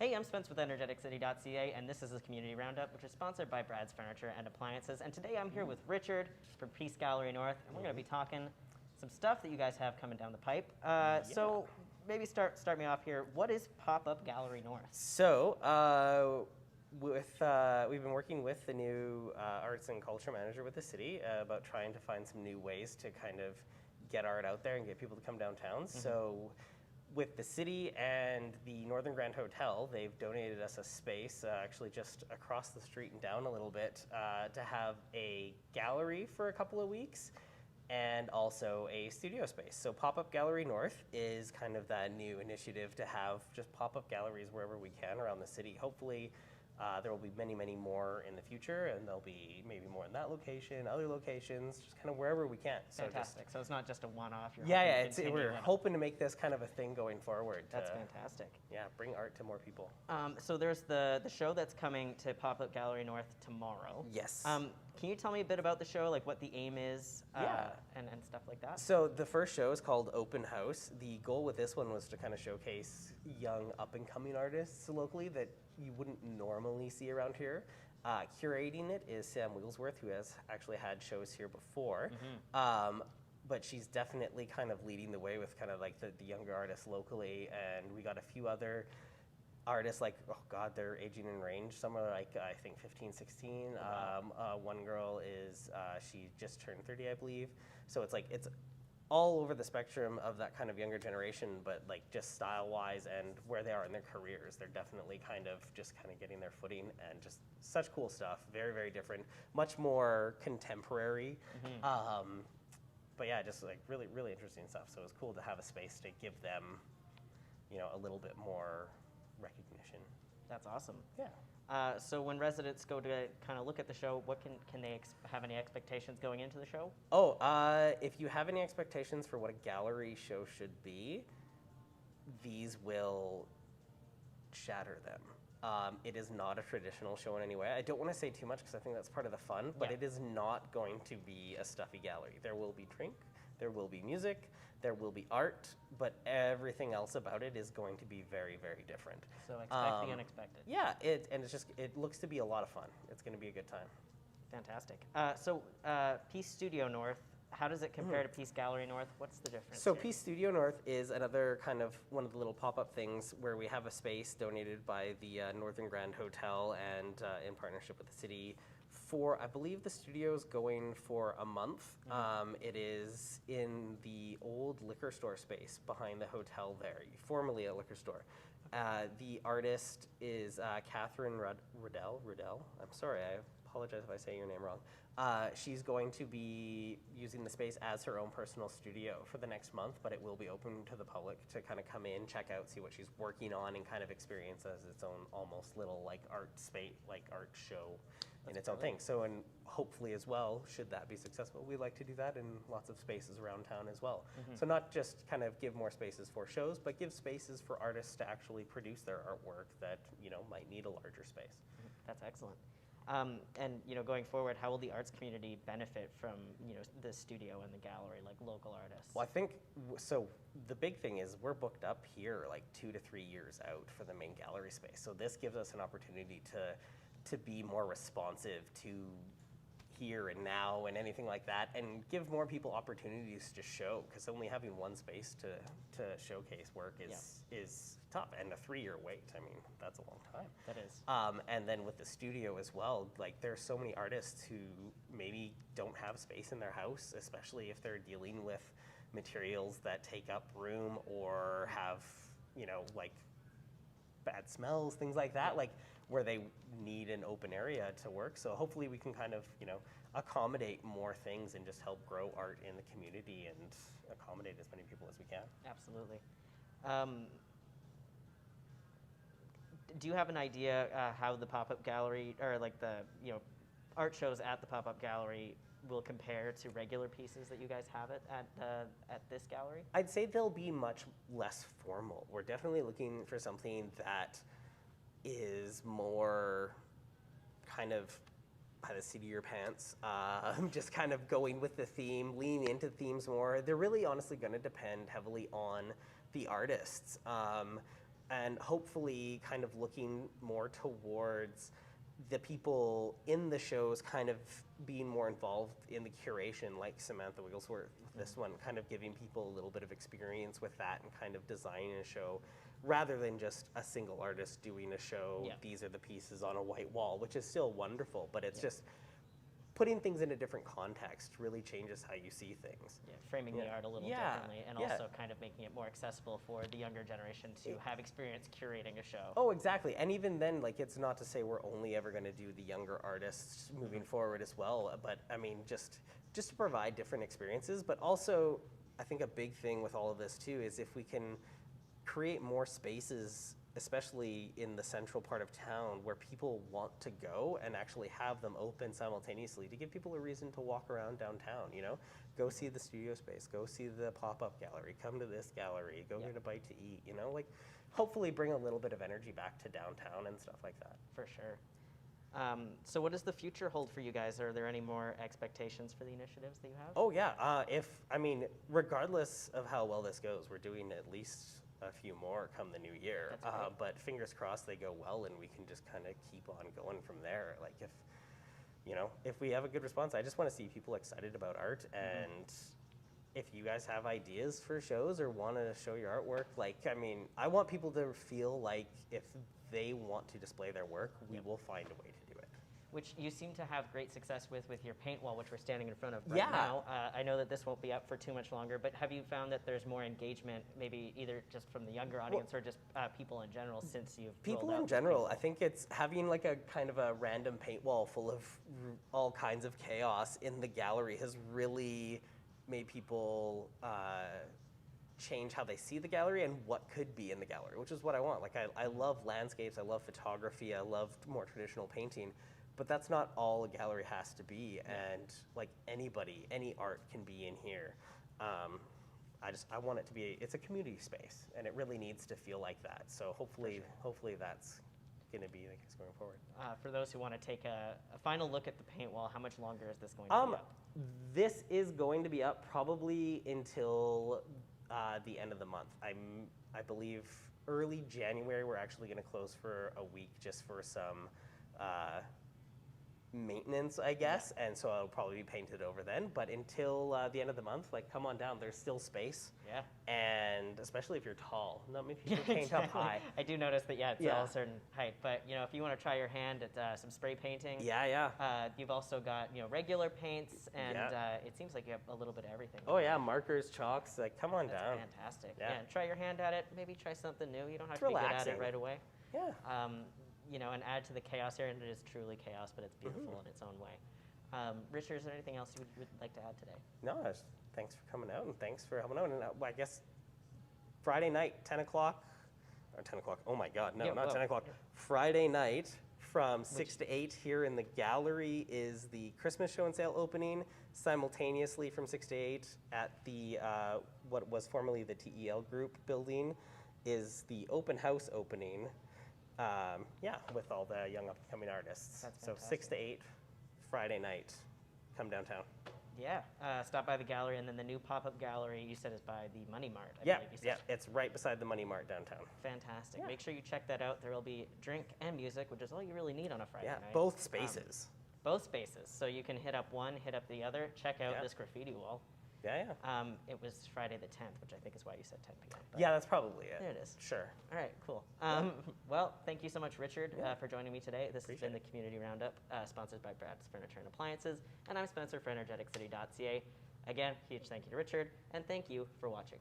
Hey, I'm Spence with Energeticcity.ca, and this is the Community Roundup, which is sponsored by Brad's Furniture and Appliances. And today I'm here with Richard from Peace Gallery North, and we're going to be talking some stuff that you guys have coming down the pipe. So maybe start me off here. What is Pop-Up Gallery North? So, we've been working with the new arts and culture manager with the city about trying to find some new ways to kind of get art out there and get people to come downtown. So with the city and the Northern Grand Hotel, they've donated us a space, actually just across the street and down a little bit, to have a gallery for a couple of weeks and also a studio space. So Pop-Up Gallery North is kind of that new initiative to have just pop-up galleries wherever we can around the city. Hopefully there will be many, many more in the future, and there'll be maybe more in that location, other locations, just kind of wherever we can. Fantastic. So it's not just a one-off. We're hoping to make this kind of a thing going forward. That's fantastic. Yeah, bring art to more people. So there's the show that's coming to Pop-Up Gallery North tomorrow. Yes. Can you tell me a bit about the show, like what the aim is, and stuff like that? So the first show is called Open House. The goal with this one was to kind of showcase young up-and-coming artists locally that you wouldn't normally see around here. Curating it is Sam Wigglesworth, who has actually had shows here before. But she's definitely kind of leading the way with kind of like the younger artists locally, and we got a few other artists like, oh God, they're aging in range. Some are like, I think 15, 16. One girl is, she just turned 30, I believe. So it's like, it's all over the spectrum of that kind of younger generation, but like just style-wise and where they are in their careers, they're definitely kind of getting their footing, and just such cool stuff. Very, very different, much more contemporary. But yeah, just like really, really interesting stuff. So it was cool to have a space to give them, you know, a little bit more recognition. That's awesome. Yeah. So when residents go to kind of look at the show, what can they have any expectations going into the show? If you have any expectations for what a gallery show should be, these will shatter them. It is not a traditional show in any way. I don't want to say too much because I think that's part of the fun, but it is not going to be a stuffy gallery. There will be drink, there will be music, there will be art, but everything else about it is going to be very, very different. So expect the unexpected. Yeah, it looks to be a lot of fun. It's going to be a good time. Fantastic. So Peace Studio North, how does it compare to Peace Gallery North? What's the difference? So here? Peace Studio North is another kind of one of the little pop-up things where we have a space donated by the Northern Grand Hotel and in partnership with the city for, I believe the studio's going for a month. It is in the old liquor store space behind the hotel there, formerly a liquor store. The artist is Catherine Riddell. I'm sorry, I apologize if I say your name wrong. She's going to be using the space as her own personal studio for the next month, but it will be open to the public to kind of come in, check out, see what she's working on, and kind of experience as its own almost little like art space, like art show in its own thing. So, and hopefully as well, should that be successful, we like to do that in lots of spaces around town as well. So not just kind of give more spaces for shows, but give spaces for artists to actually produce their artwork that, you know, might need a larger space. That's excellent. And you know, going forward, how will the arts community benefit from, you know, the studio and the gallery, like local artists? Well, I think so. The big thing is we're booked up here like 2 to 3 years out for the main gallery space. So this gives us an opportunity to be more responsive to here and now and anything like that, and give more people opportunities to show, because only having one space to showcase work is tough, and a 3-year wait, I mean, that's a long time. That is. And then with the studio as well, like there's so many artists who maybe don't have space in their house, especially if they're dealing with materials that take up room or have, you know, like bad smells, things like that, like where they need an open area to work. So hopefully we can kind of, you know, accommodate more things and just help grow art in the community and accommodate as many people as we can. Absolutely. Do you have an idea how the pop-up gallery, or like the, you know, art shows at the pop-up gallery will compare to regular pieces that you guys have at this gallery? I'd say they'll be much less formal. We're definitely looking for something that is more kind of by the seat of your pants, just kind of going with the theme, leaning into themes more. They're really honestly going to depend heavily on the artists. and hopefully kind of looking more towards the people in the shows kind of being more involved in the curation, like Samantha Wigglesworth, this one, kind of giving people a little bit of experience with that and kind of designing a show rather than just a single artist doing a show. Yeah. These are the pieces on a white wall, which is still wonderful, but it's just putting things in a different context really changes how you see things. Yeah, framing the art a little Yeah. differently, and Yeah. also kind of making it more accessible for the younger generation to have experience curating a show. Oh, exactly. And even then, like, it's not to say we're only ever going to do the younger artists moving forward as well. But I mean, just to provide different experiences. But also, I think a big thing with all of this too is if we can create more spaces, especially in the central part of town, where people want to go and actually have them open simultaneously to give people a reason to walk around downtown, you know? Go see the studio space, go see the pop-up gallery, come to this gallery, go get a bite to eat, you know? Like, hopefully bring a little bit of energy back to downtown and stuff like that. For sure. So what does the future hold for you guys? Are there any more expectations for the initiatives that you have? Oh yeah, regardless of how well this goes, we're doing at least a few more come the new year. That's great. But fingers crossed they go well and we can just kind of keep on going from there. Like if we have a good response, I just want to see people excited about art. And if you guys have ideas for shows or want to show your artwork, I want people to feel like if they want to display their work, we will find a way to do it. Which you seem to have great success with your paint wall, which we're standing in front of right Yeah. now. I know that this won't be up for too much longer, but have you found that there's more engagement, maybe either just from the younger audience or just people in general since you've People rolled out in this general, paint I think it's having like a kind of a random paint wall full of all kinds of chaos in the gallery has really made people change how they see the gallery and what could be in the gallery, which is what I want. Like I love landscapes, I love photography, I love more traditional painting, but that's not all a gallery has to be. And like anybody, any art can be in here. I want it to be, it's a community space and it really needs to feel like that. So hopefully that's going to be the case going forward. For those who want to take a final look at the paint wall, how much longer is this going to be up? This is going to be up probably until the end of the month. I believe early January we're actually going to close for a week just for some maintenance, I guess, and so it'll probably be painted over then. But until the end of the month, like, come on down. There's still space. Yeah. And especially if you're tall, not many people paint up high. I do notice that, it's all a certain height. But if you want to try your hand at some spray painting, you've also got regular paints, and it seems like you have a little bit of everything. Oh yeah, markers, chalks. Like, come on down. Fantastic. Yeah. Try your hand at it. Maybe try something new. You don't have It's to be good at relaxing. it right away. Yeah. And add to the chaos here, and it is truly chaos, but it's beautiful in its own way. Richard, is there anything else you would like to add today? No, thanks for coming out, and thanks for helping out. And I guess Friday night, 10 o'clock, or 10 o'clock, oh my God, no, not 10 o'clock. Yeah. Friday night from 6 to 8 here in the gallery is the Christmas show and sale opening. Simultaneously from 6 to 8 at the, what was formerly the TEL Group building, is the open house opening. With all the young up-and-coming artists. That's so fantastic. 6 to 8, Friday night, come downtown. Yeah, stop by the gallery, and then the new pop-up gallery you said is by the Money Mart. I Yeah, believe you said. it's right beside the Money Mart downtown. Fantastic. Yeah. Make sure you check that out. There will be drink and music, which is all you really need on a Friday night. Both spaces. Both spaces. So you can hit up one, hit up the other. Check out this graffiti wall. It was Friday the 10th, which I think is why you said 10 p.m. but Yeah, that's probably it. There it is. Sure. All right, cool. Well, thank you so much, Richard, for joining me today. This has been the Community Roundup, sponsored by Brad's Furniture and Appliances, and I'm Spencer for Energeticcity.ca. Again, huge thank you to Richard, and thank you for watching.